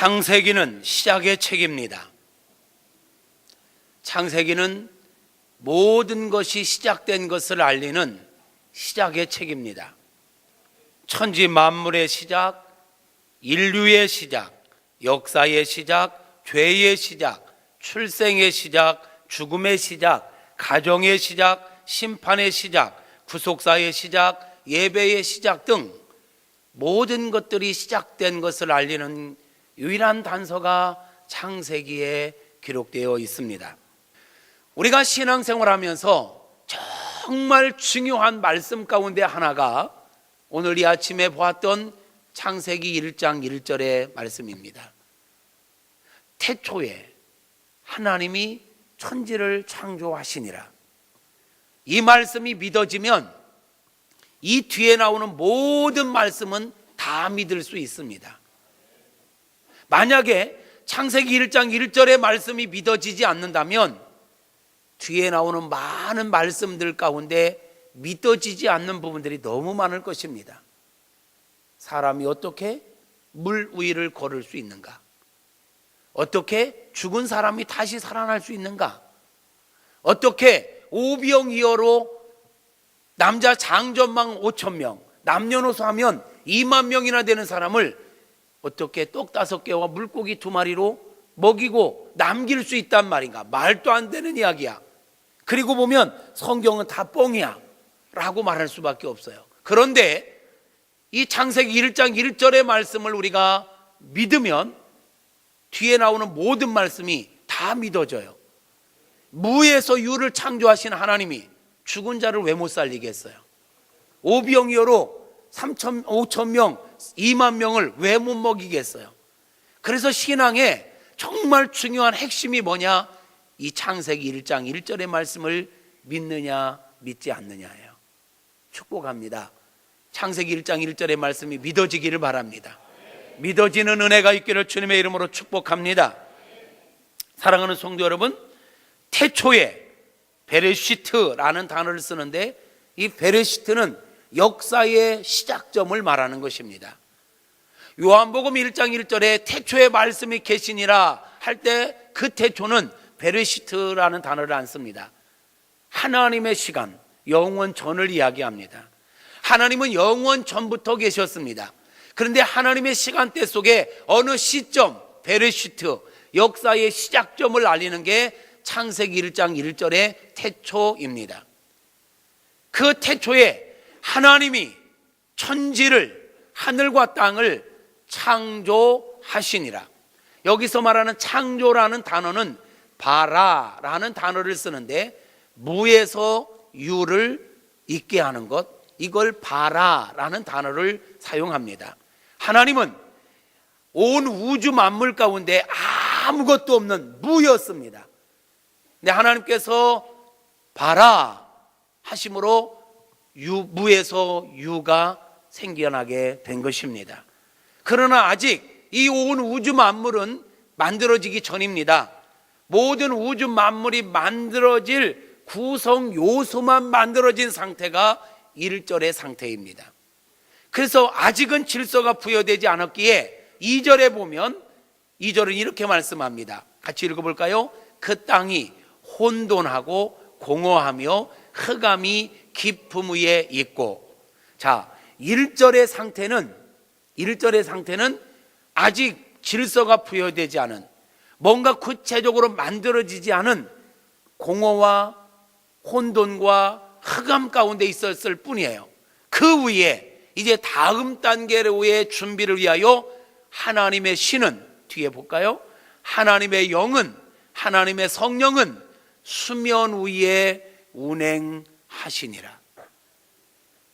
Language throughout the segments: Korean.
창세기는 시작의 책입니다. 창세기는 모든 것이 시작된 것을 알리는 시작의 책입니다. 천지 만물의 시작, 인류의 시작, 역사의 시작, 죄의 시작, 출생의 시작, 죽음의 시작, 가정의 시작, 심판의 시작, 구속사의 시작, 예배의 시작 등 모든 것들이 시작된 것을 알리는 유일한 단서가 창세기에 기록되어 있습니다. 우리가 신앙생활하면서 정말 중요한 말씀 가운데 하나가 오늘 이 아침에 보았던 창세기 1장 1절의 말씀입니다. 태초에 하나님이 천지를 창조하시니라. 이 말씀이 믿어지면 이 뒤에 나오는 모든 말씀은 다 믿을 수 있습니다. 만약에 창세기 1장 1절의 말씀이 믿어지지 않는다면 뒤에 나오는 많은 말씀들 가운데 믿어지지 않는 부분들이 너무 많을 것입니다. 사람이 어떻게 물 위를 걸을 수 있는가? 어떻게 죽은 사람이 다시 살아날 수 있는가? 어떻게 오병이어로 남자 장전망 5,000명, 남녀노소 하면 2만 명이나 되는 사람을 어떻게 떡 5개와 물고기 2마리로 먹이고 남길 수 있단 말인가? 말도 안 되는 이야기야. 그리고 보면 성경은 다 뻥이야 라고 말할 수밖에 없어요. 그런데 이 창세기 1장 1절의 말씀을 우리가 믿으면 뒤에 나오는 모든 말씀이 다 믿어져요. 무에서 유를 창조하신 하나님이 죽은 자를 왜 못 살리겠어요? 오병이어로 5,000명, 2만 명을 왜 못 먹이겠어요? 그래서 신앙에 정말 중요한 핵심이 뭐냐? 이 창세기 1장 1절의 말씀을 믿느냐 믿지 않느냐예요. 축복합니다. 창세기 1장 1절의 말씀이 믿어지기를 바랍니다. 믿어지는 은혜가 있기를 주님의 이름으로 축복합니다. 사랑하는 성도 여러분, 태초에 베레시트라는 단어를 쓰는데 이 베레시트는 역사의 시작점을 말하는 것입니다. 요한복음 1장 1절에 태초에 말씀이 계시니라 할 때 그 태초는 베레시트라는 단어를 안 씁니다. 하나님의 시간, 영원 전을 이야기합니다. 하나님은 영원 전부터 계셨습니다. 그런데 하나님의 시간대 속에 어느 시점, 베레시트, 역사의 시작점을 알리는 게 창세기 1장 1절의 태초입니다. 그 태초에 하나님이 천지를, 하늘과 땅을 창조하시니라. 여기서 말하는 창조라는 단어는 바라라는 단어를 쓰는데 무에서 유를 있게 하는 것, 이걸 바라라는 단어를 사용합니다. 하나님은 온 우주 만물 가운데 아무것도 없는 무였습니다. 근데 하나님께서 바라 하심으로 무에서 유가 생겨나게 된 것입니다. 그러나 아직 이 온 우주 만물은 만들어지기 전입니다. 모든 우주 만물이 만들어질 구성 요소만 만들어진 상태가 1절의 상태입니다. 그래서 아직은 질서가 부여되지 않았기에 2절에 보면 2절은 이렇게 말씀합니다. 같이 읽어볼까요? 그 땅이 혼돈하고 공허하며 흑암이 깊음 위에 있고. 자, 1절의 상태는 아직 질서가 부여되지 않은, 뭔가 구체적으로 만들어지지 않은 공허와 혼돈과 흑암 가운데 있었을 뿐이에요. 그 위에 이제 다음 단계로의 준비를 위하여 하나님의 신은, 뒤에 볼까요? 하나님의 영은, 하나님의 성령은 수면 위에 운행하시니라.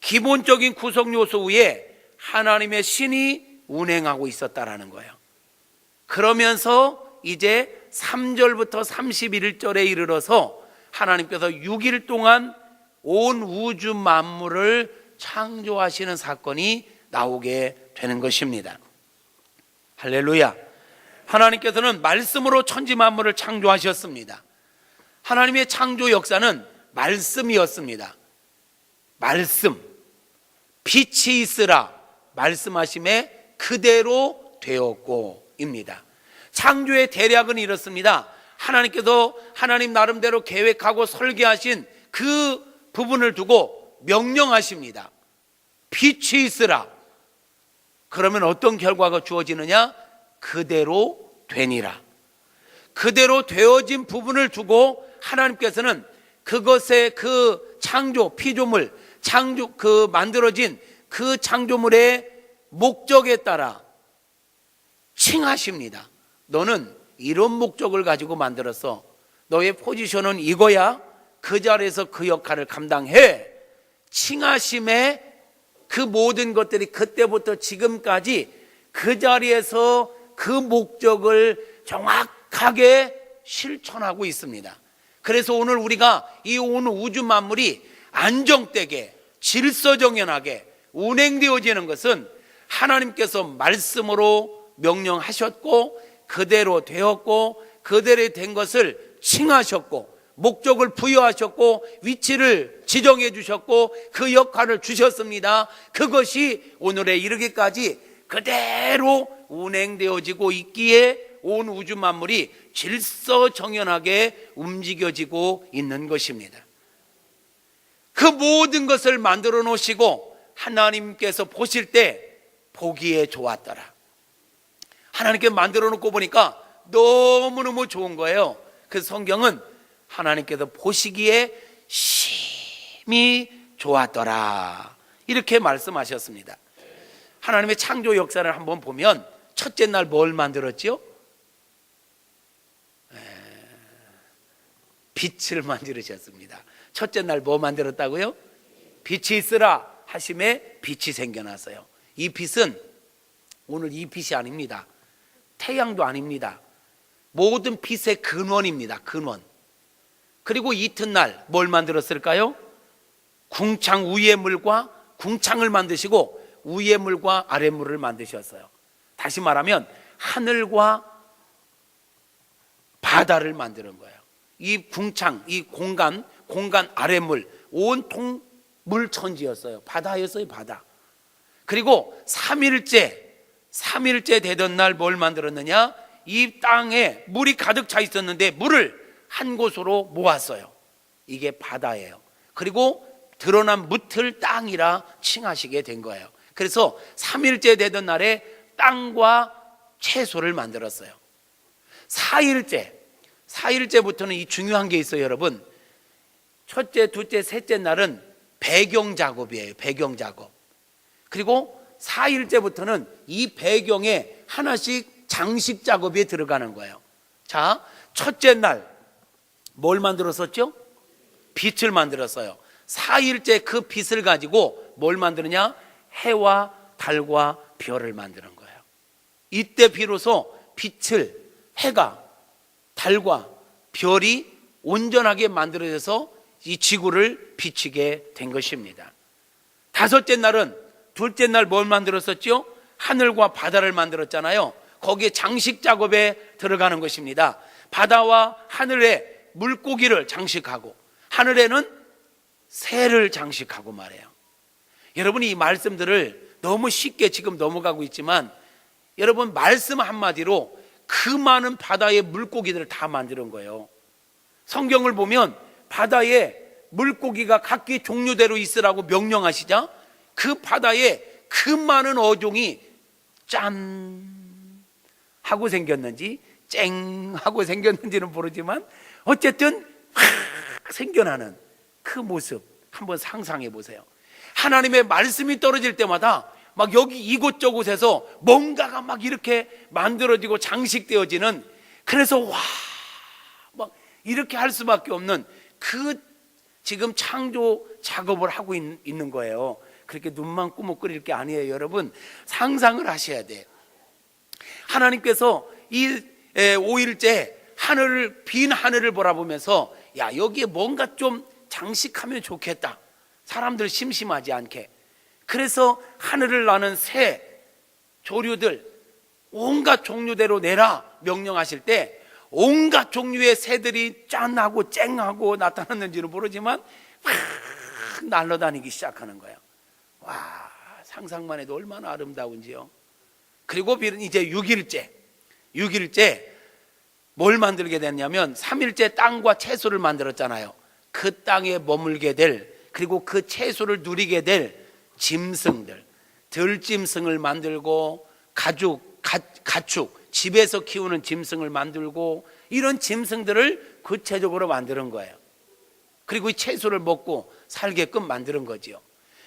기본적인 구성 요소 위에 하나님의 신이 운행하고 있었다라는 거예요. 그러면서 이제 3절부터 31절에 이르러서 하나님께서 6일 동안 온 우주 만물을 창조하시는 사건이 나오게 되는 것입니다. 할렐루야. 하나님께서는 말씀으로 천지 만물을 창조하셨습니다. 하나님의 창조 역사는 말씀이었습니다. 말씀, 빛이 있으라 말씀하심에 그대로 되었고, 말씀입니다. 창조의 대략은 이렇습니다. 하나님께서 하나님 나름대로 계획하고 설계하신 그 부분을 두고 명령하십니다. 빛이 있으라. 그러면 어떤 결과가 주어지느냐? 그대로 되니라. 그대로 되어진 부분을 두고 하나님께서는 그것의 그 창조, 피조물, 그 만들어진 그 창조물의 목적에 따라 칭하십니다. 너는 이런 목적을 가지고 만들었어. 너의 포지션은 이거야. 그 자리에서 그 역할을 감당해. 칭하심의 그 모든 것들이 그때부터 지금까지 그 자리에서 그 목적을 정확하게 실천하고 있습니다. 그래서 오늘 우리가 이 온 우주 만물이 안정되게 질서정연하게 운행되어지는 것은 하나님께서 말씀으로 명령하셨고 그대로 되었고 그대로 된 것을 칭하셨고 목적을 부여하셨고 위치를 지정해 주셨고 그 역할을 주셨습니다. 그것이 오늘에 이르기까지 그대로 운행되어지고 있기에 온 우주 만물이 질서정연하게 움직여지고 있는 것입니다. 그 모든 것을 만들어 놓으시고 하나님께서 보실 때 보기에 좋았더라. 하나님께 만들어 놓고 보니까 너무너무 좋은 거예요. 그 성경은 하나님께서 보시기에 심히 좋았더라 이렇게 말씀하셨습니다. 하나님의 창조 역사를 한번 보면 첫째 날 뭘 만들었죠? 빛을 만들으셨습니다. 첫째 날 뭐 만들었다고요? 빛이 있으라 하심에 빛이 생겨났어요. 이 빛은 오늘 이 빛이 아닙니다. 태양도 아닙니다. 모든 빛의 근원입니다. 근원. 그리고 이튿날 뭘 만들었을까요? 궁창 위의 물과 궁창을 만드시고 위의 물과 아래 물을 만드셨어요. 다시 말하면 하늘과 바다를 만드는 거예요. 이 궁창, 이 공간 아래물 온통 물천지였어요. 바다였어요. 바다. 그리고 3일째 되던 날 뭘 만들었느냐? 이 땅에 물이 가득 차 있었는데 물을 한 곳으로 모았어요. 이게 바다예요. 그리고 드러난 무틀 땅이라 칭하시게 된 거예요. 그래서 3일째 되던 날에 땅과 채소를 만들었어요. 4일째부터는 이 중요한 게 있어요, 여러분. 첫째, 둘째, 셋째 날은 배경 작업이에요. 배경 작업. 그리고 4일째부터는 이 배경에 하나씩 장식 작업이 들어가는 거예요. 자, 첫째 날 뭘 만들었었죠? 빛을 만들었어요. 4일째 그 빛을 가지고 뭘 만드느냐? 해와 달과 별을 만드는 거예요. 이때 비로소 빛을, 해가, 달과 별이 온전하게 만들어져서 이 지구를 비치게 된 것입니다. 다섯째 날은 둘째 날 뭘 만들었었죠? 하늘과 바다를 만들었잖아요. 거기에 장식 작업에 들어가는 것입니다. 바다와 하늘에 물고기를 장식하고 하늘에는 새를 장식하고 말해요. 여러분이 이 말씀들을 너무 쉽게 지금 넘어가고 있지만 여러분 말씀 한마디로 그 많은 바다의 물고기들을 다 만드는 거예요. 성경을 보면 바다에 물고기가 각기 종류대로 있으라고 명령하시자 그 바다에 그 많은 어종이 짠 하고 생겼는지 쨍 하고 생겼는지는 모르지만 어쨌든 생겨나는 그 모습 한번 상상해 보세요. 하나님의 말씀이 떨어질 때마다 막 여기 이곳저곳에서 뭔가가 막 이렇게 만들어지고 장식되어지는, 그래서 와 막 이렇게 할 수밖에 없는 그 지금 창조 작업을 하고 있는 거예요. 그렇게 눈만 꾸물거릴 게 아니에요. 여러분 상상을 하셔야 돼요. 하나님께서 이 5일째 빈 하늘을 바라보면서 야 여기에 뭔가 좀 장식하면 좋겠다, 사람들 심심하지 않게. 그래서 하늘을 나는 새 조류들 온갖 종류대로 내라 명령하실 때 온갖 종류의 새들이 짠하고 쨍하고 나타났는지는 모르지만 막 날아다니기 시작하는 거예요. 와 상상만 해도 얼마나 아름다운지요. 그리고 이제 6일째 6일째 뭘 만들게 됐냐면 3일째 땅과 채소를 만들었잖아요. 그 땅에 머물게 될, 그리고 그 채소를 누리게 될 짐승들, 들짐승을 만들고 가축, 집에서 키우는 짐승을 만들고 이런 짐승들을 구체적으로 만드는 거예요. 그리고 이 채소를 먹고 살게끔 만드는 거지요.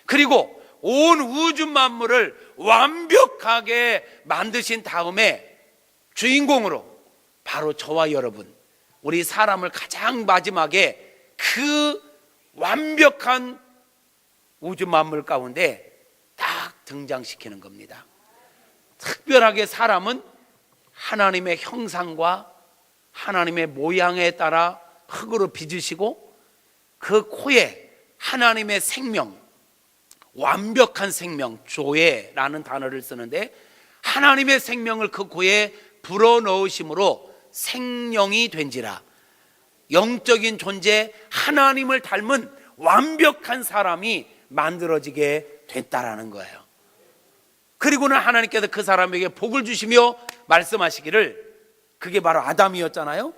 그리고 온 우주 만물을 완벽하게 만드신 다음에 주인공으로 바로 저와 여러분, 우리 사람을 가장 마지막에 그 완벽한 우주 만물 가운데 딱 등장시키는 겁니다. 특별하게 사람은 하나님의 형상과 하나님의 모양에 따라 흙으로 빚으시고 그 코에 하나님의 생명, 완벽한 생명, 조에라는 단어를 쓰는데 하나님의 생명을 그 코에 불어넣으심으로 생명이 된지라, 영적인 존재 하나님을 닮은 완벽한 사람이 만들어지게 됐다라는 거예요. 그리고는 하나님께서 그 사람에게 복을 주시며 말씀하시기를, 그게 바로 아담이었잖아요.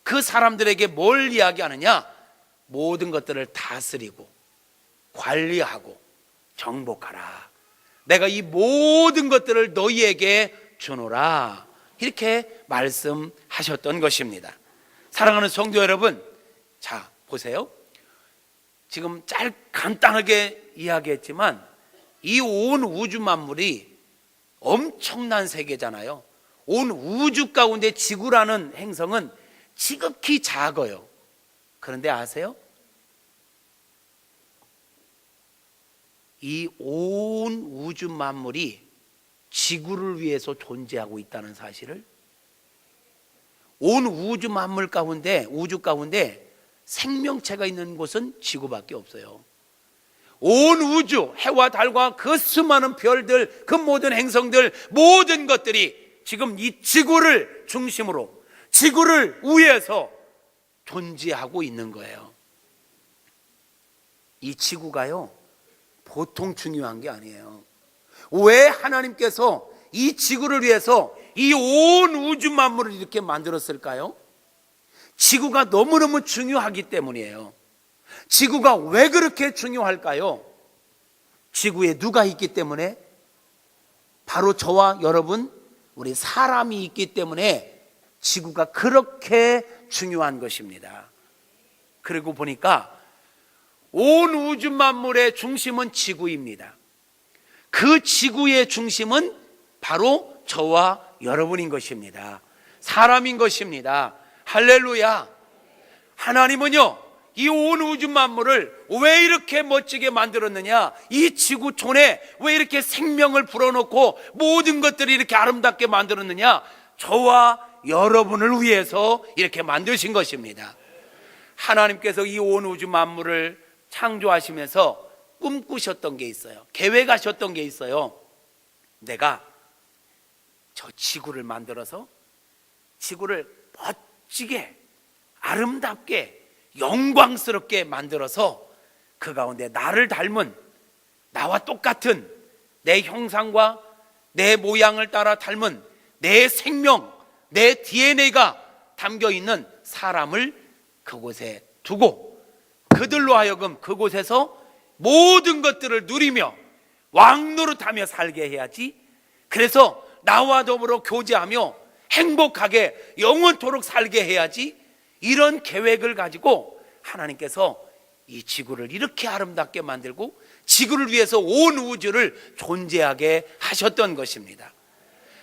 그 사람들에게 뭘 이야기하느냐? 모든 것들을 다스리고 관리하고 정복하라. 내가 이 모든 것들을 너희에게 주노라. 이렇게 말씀하셨던 것입니다. 사랑하는 성도 여러분, 자 보세요. 지금 간단하게 이야기했지만 이 온 우주 만물이 엄청난 세계잖아요. 온 우주 가운데 지구라는 행성은 지극히 작아요. 그런데 아세요? 이 온 우주 만물이 지구를 위해서 존재하고 있다는 사실을, 온 우주 만물 가운데, 우주 가운데 생명체가 있는 곳은 지구밖에 없어요. 온 우주, 해와 달과 그 수많은 별들, 그 모든 행성들, 모든 것들이 지금 이 지구를 중심으로, 지구를 위해서 존재하고 있는 거예요. 이 지구가요, 보통 중요한 게 아니에요. 왜 하나님께서 이 지구를 위해서 이 온 우주 만물을 이렇게 만들었을까요? 지구가 너무너무 중요하기 때문이에요. 지구가 왜 그렇게 중요할까요? 지구에 누가 있기 때문에? 바로 저와 여러분, 우리 사람이 있기 때문에 지구가 그렇게 중요한 것입니다. 그리고 보니까 온 우주 만물의 중심은 지구입니다. 그 지구의 중심은 바로 저와 여러분인 것입니다. 사람인 것입니다. 할렐루야. 하나님은요, 이 온 우주 만물을 왜 이렇게 멋지게 만들었느냐? 이 지구촌에 왜 이렇게 생명을 불어넣고 모든 것들이 이렇게 아름답게 만들었느냐? 저와 여러분을 위해서 이렇게 만드신 것입니다. 하나님께서 이 온 우주 만물을 창조하시면서 꿈꾸셨던 게 있어요. 계획하셨던 게 있어요. 내가 저 지구를 만들어서 지구를 멋지게, 아름답게, 영광스럽게 만들어서 그 가운데 나를 닮은, 나와 똑같은 내 형상과 내 모양을 따라 닮은 내 생명, 내 DNA가 담겨있는 사람을 그곳에 두고 그들로 하여금 그곳에서 모든 것들을 누리며 왕노릇하며 살게 해야지. 그래서 나와 더불어 교제하며 행복하게 영원토록 살게 해야지. 이런 계획을 가지고 하나님께서 이 지구를 이렇게 아름답게 만들고 지구를 위해서 온 우주를 존재하게 하셨던 것입니다.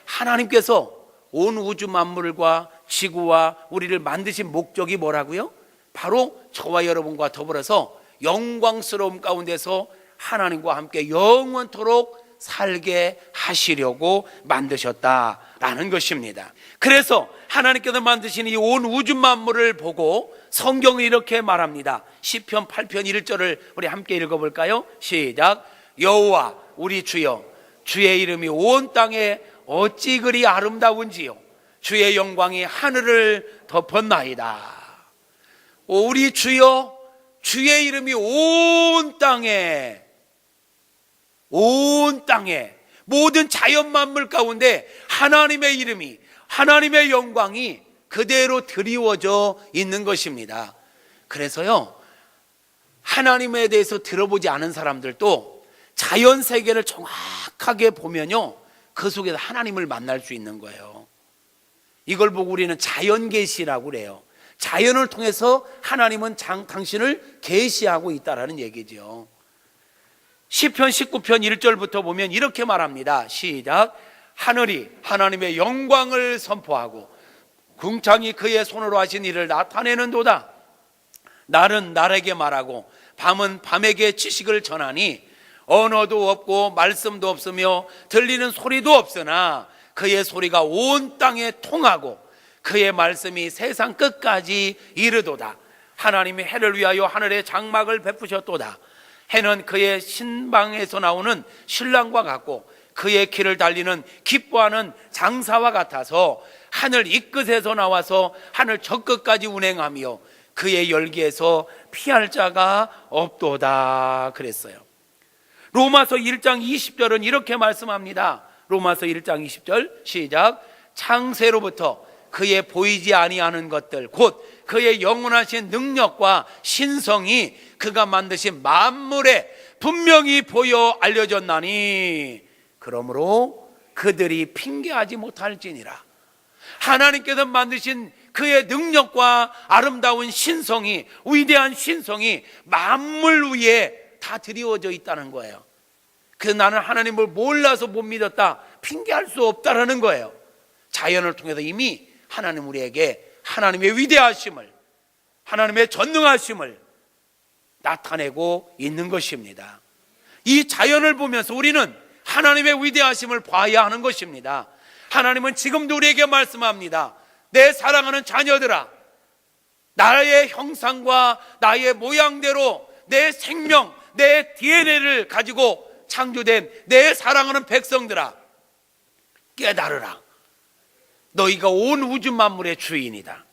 하나님께서 온 우주 만물과 지구와 우리를 만드신 목적이 뭐라고요? 바로 저와 여러분과 더불어서 영광스러움 가운데서 하나님과 함께 영원토록 살게 하시려고 만드셨다라는 것입니다. 그래서 하나님께서 만드신 이 온 우주 만물을 보고 성경은 이렇게 말합니다. 시편 8편 1절을 우리 함께 읽어볼까요? 시작. 여호와 우리 주여, 주의 이름이 온 땅에 어찌 그리 아름다운지요, 주의 영광이 하늘을 덮었나이다. 우리 주여, 주의 이름이 온 땅에, 모든 자연 만물 가운데 하나님의 이름이 하나님의 영광이 그대로 드리워져 있는 것입니다. 그래서요, 하나님에 대해서 들어보지 않은 사람들도 자연 세계를 정확하게 보면요, 그 속에서 하나님을 만날 수 있는 거예요. 이걸 보고 우리는 자연 계시라고 그래요. 자연을 통해서 하나님은 당신을 계시하고 있다라는 얘기죠. 시편 19편 1절부터 보면 이렇게 말합니다. 시작. 하늘이 하나님의 영광을 선포하고 궁창이 그의 손으로 하신 일을 나타내는도다. 날은 날에게 말하고 밤은 밤에게 지식을 전하니 언어도 없고 말씀도 없으며 들리는 소리도 없으나 그의 소리가 온 땅에 통하고 그의 말씀이 세상 끝까지 이르도다. 하나님이 해를 위하여 하늘에 장막을 베푸셨도다. 해는 그의 신방에서 나오는 신랑과 같고 그의 길을 달리는 기뻐하는 장사와 같아서 하늘 이 끝에서 나와서 하늘 저 끝까지 운행하며 그의 열기에서 피할 자가 없도다 그랬어요. 로마서 1장 20절은 이렇게 말씀합니다. 로마서 1장 20절 시작. 창세로부터 그의 보이지 아니하는 것들 곧 그의 영원하신 능력과 신성이 그가 만드신 만물에 분명히 보여 알려졌나니 그러므로 그들이 핑계하지 못할지니라. 하나님께서 만드신 그의 능력과 아름다운 신성이, 위대한 신성이 만물 위에 다 드리워져 있다는 거예요. 그래서 나는 하나님을 몰라서 못 믿었다, 핑계할 수 없다라는 거예요. 자연을 통해서 이미 하나님 우리에게 하나님의 위대하심을, 하나님의 전능하심을 나타내고 있는 것입니다. 이 자연을 보면서 우리는 하나님의 위대하심을 봐야 하는 것입니다. 하나님은 지금도 우리에게 말씀합니다. 내 사랑하는 자녀들아, 나의 형상과 나의 모양대로 내 생명, 내 DNA를 가지고 창조된 내 사랑하는 백성들아, 깨달으라. 너희가 온 우주 만물의 주인이다.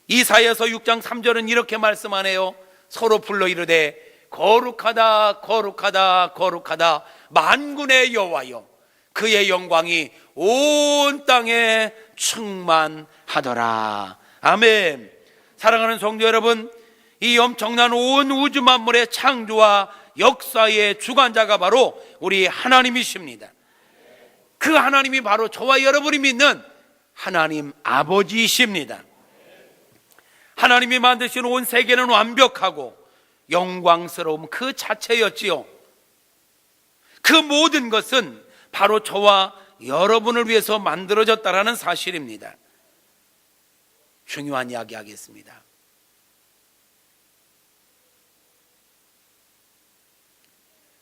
이사야서 6장 3절은 이렇게 말씀하네요. 서로 불러 이르되 거룩하다 거룩하다 거룩하다 만군의 여호와여 그의 영광이 온 땅에 충만하더라. 아멘. 사랑하는 성도 여러분, 이 엄청난 온 우주 만물의 창조와 역사의 주관자가 바로 우리 하나님이십니다. 그 하나님이 바로 저와 여러분이 믿는 하나님 아버지이십니다. 하나님이 만드신 온 세계는 완벽하고 영광스러움 그 자체였지요. 그 모든 것은 바로 저와 여러분을 위해서 만들어졌다라는 사실입니다. 중요한 이야기 하겠습니다.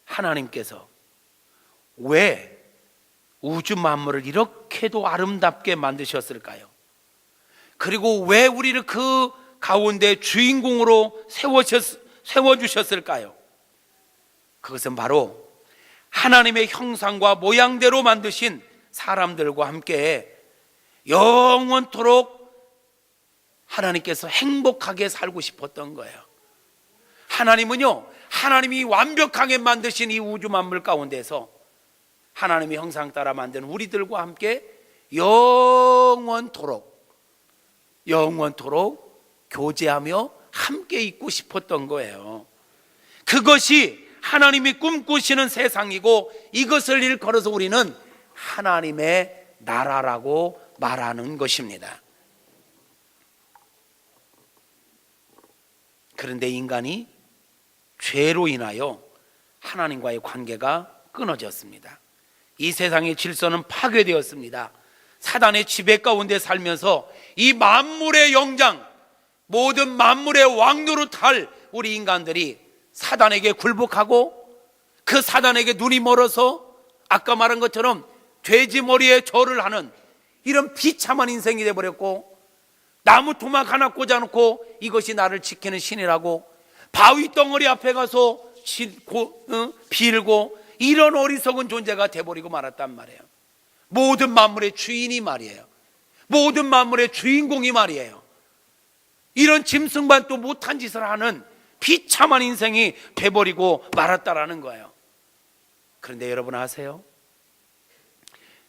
하나님께서 왜 우주 만물을 이렇게도 아름답게 만드셨을까요? 그리고 왜 우리를 그 가운데 주인공으로 세워주셨을까요? 그것은 바로 하나님의 형상과 모양대로 만드신 사람들과 함께 영원토록 하나님께서 행복하게 살고 싶었던 거예요. 하나님은요, 하나님이 완벽하게 만드신 이 우주 만물 가운데서 하나님의 형상 따라 만든 우리들과 함께 영원토록 교제하며 함께 있고 싶었던 거예요. 그것이 하나님이 꿈꾸시는 세상이고, 이것을 일컬어서 우리는 하나님의 나라라고 말하는 것입니다. 그런데 인간이 죄로 인하여 하나님과의 관계가 끊어졌습니다. 이 세상의 질서는 파괴되었습니다. 사단의 지배 가운데 살면서 이 만물의 영장, 모든 만물의 왕노릇 할 우리 인간들이 사단에게 굴복하고 그 사단에게 눈이 멀어서 아까 말한 것처럼 돼지 머리에 절을 하는 이런 비참한 인생이 되어버렸고, 나무 토막 하나 꽂아놓고 이것이 나를 지키는 신이라고 바위 덩어리 앞에 가서 빌고 이런 어리석은 존재가 돼버리고 말았단 말이에요. 모든 만물의 주인이 말이에요. 모든 만물의 주인공이 말이에요. 이런 짐승반도 못한 짓을 하는 비참한 인생이 돼버리고 말았다라는 거예요. 그런데 여러분 아세요?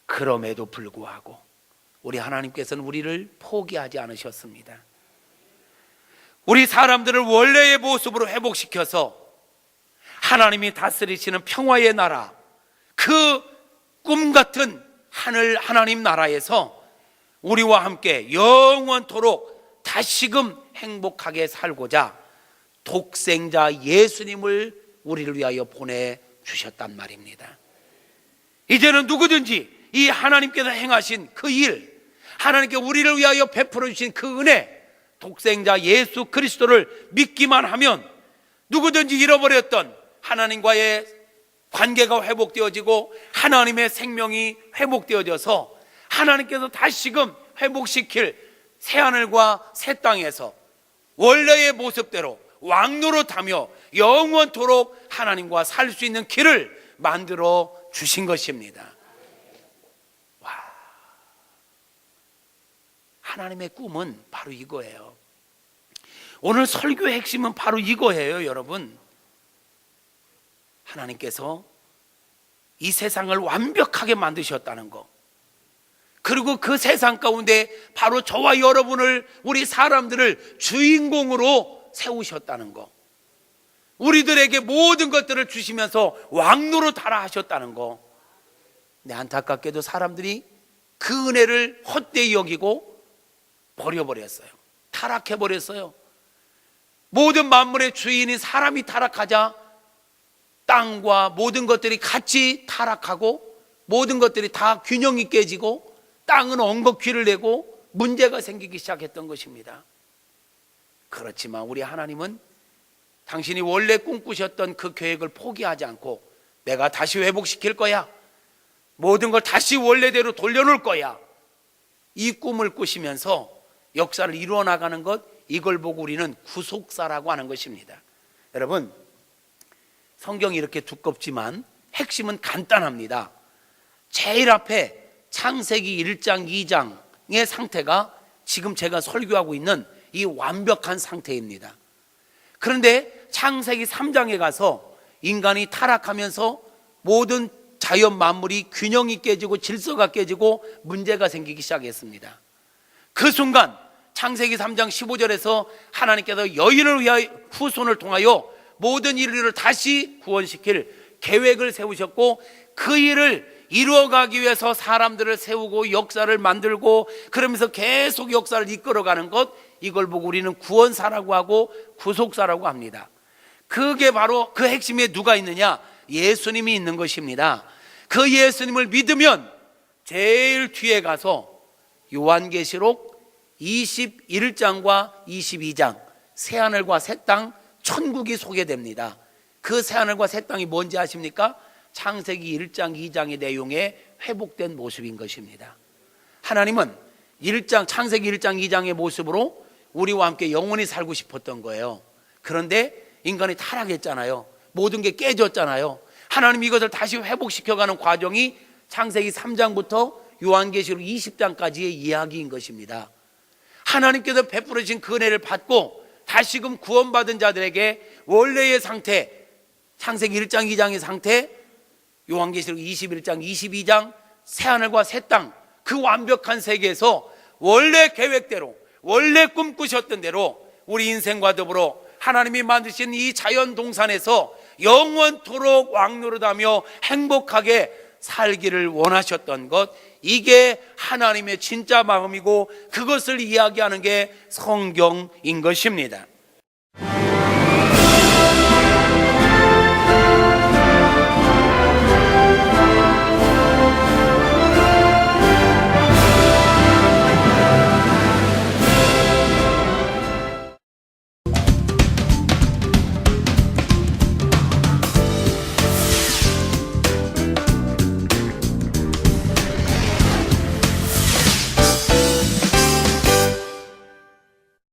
그럼에도 불구하고 우리 하나님께서는 우리를 포기하지 않으셨습니다. 우리 사람들을 원래의 모습으로 회복시켜서 하나님이 다스리시는 평화의 나라, 그 꿈같은 하늘 하나님 나라에서 우리와 함께 영원토록 다시금 행복하게 살고자 독생자 예수님을 우리를 위하여 보내주셨단 말입니다. 이제는 누구든지 이 하나님께서 행하신 그 일, 하나님께 우리를 위하여 베풀어 주신 그 은혜, 독생자 예수 그리스도를 믿기만 하면 누구든지 잃어버렸던 하나님과의 관계가 회복되어지고 하나님의 생명이 회복되어져서 하나님께서 다시금 회복시킬 새하늘과 새 땅에서 원래의 모습대로 왕노릇하며 영원토록 하나님과 살 수 있는 길을 만들어 주신 것입니다. 와, 하나님의 꿈은 바로 이거예요. 오늘 설교의 핵심은 바로 이거예요, 여러분. 하나님께서 이 세상을 완벽하게 만드셨다는 거, 그리고 그 세상 가운데 바로 저와 여러분을, 우리 사람들을 주인공으로 세우셨다는 거, 우리들에게 모든 것들을 주시면서 왕노릇하라 하셨다는 거. 근데 안타깝게도 사람들이 그 은혜를 헛되이 여기고 버려버렸어요. 타락해버렸어요. 모든 만물의 주인인 사람이 타락하자 땅과 모든 것들이 같이 타락하고 모든 것들이 다 균형이 깨지고 땅은 엉겁귀를 내고 문제가 생기기 시작했던 것입니다. 그렇지만 우리 하나님은 당신이 원래 꿈꾸셨던 그 계획을 포기하지 않고 내가 다시 회복시킬 거야, 모든 걸 다시 원래대로 돌려놓을 거야, 이 꿈을 꾸시면서 역사를 이루어 나가는 것, 이걸 보고 우리는 구속사라고 하는 것입니다. 여러분, 성경이 이렇게 두껍지만 핵심은 간단합니다. 제일 앞에 창세기 1장 2장의 상태가 지금 제가 설교하고 있는 이 완벽한 상태입니다. 그런데 창세기 3장에 가서 인간이 타락하면서 모든 자연 만물이 균형이 깨지고 질서가 깨지고 문제가 생기기 시작했습니다. 그 순간 창세기 3장 15절에서 하나님께서 여인을 위하여 후손을 통하여 모든 인류를 다시 구원시킬 계획을 세우셨고, 그 일을 이루어가기 위해서 사람들을 세우고 역사를 만들고 그러면서 계속 역사를 이끌어가는 것, 이걸 보고 우리는 구원사라고 하고 구속사라고 합니다. 그게 바로 그 핵심에 누가 있느냐? 예수님이 있는 것입니다. 그 예수님을 믿으면 제일 뒤에 가서 요한계시록 21장과 22장 새하늘과 새 땅, 천국이 소개됩니다. 그 새하늘과 새 땅이 뭔지 아십니까? 창세기 1장 2장의 내용에 회복된 모습인 것입니다. 하나님은 창세기 1장 2장의 모습으로 우리와 함께 영원히 살고 싶었던 거예요. 그런데 인간이 타락했잖아요. 모든 게 깨졌잖아요. 하나님이 이것을 다시 회복시켜가는 과정이 창세기 3장부터 요한계시록 20장까지의 이야기인 것입니다. 하나님께서 베풀어 주신 그 은혜를 받고 다시금 구원받은 자들에게 원래의 상태, 창세기 1장 2장의 상태, 요한계시록 21장 22장 새하늘과 새 땅, 그 완벽한 세계에서 원래 계획대로, 원래 꿈꾸셨던 대로 우리 인생과 더불어 하나님이 만드신 이 자연 동산에서 영원토록 왕노릇하며 행복하게 살기를 원하셨던 것, 이게 하나님의 진짜 마음이고 그것을 이야기하는 게 성경인 것입니다.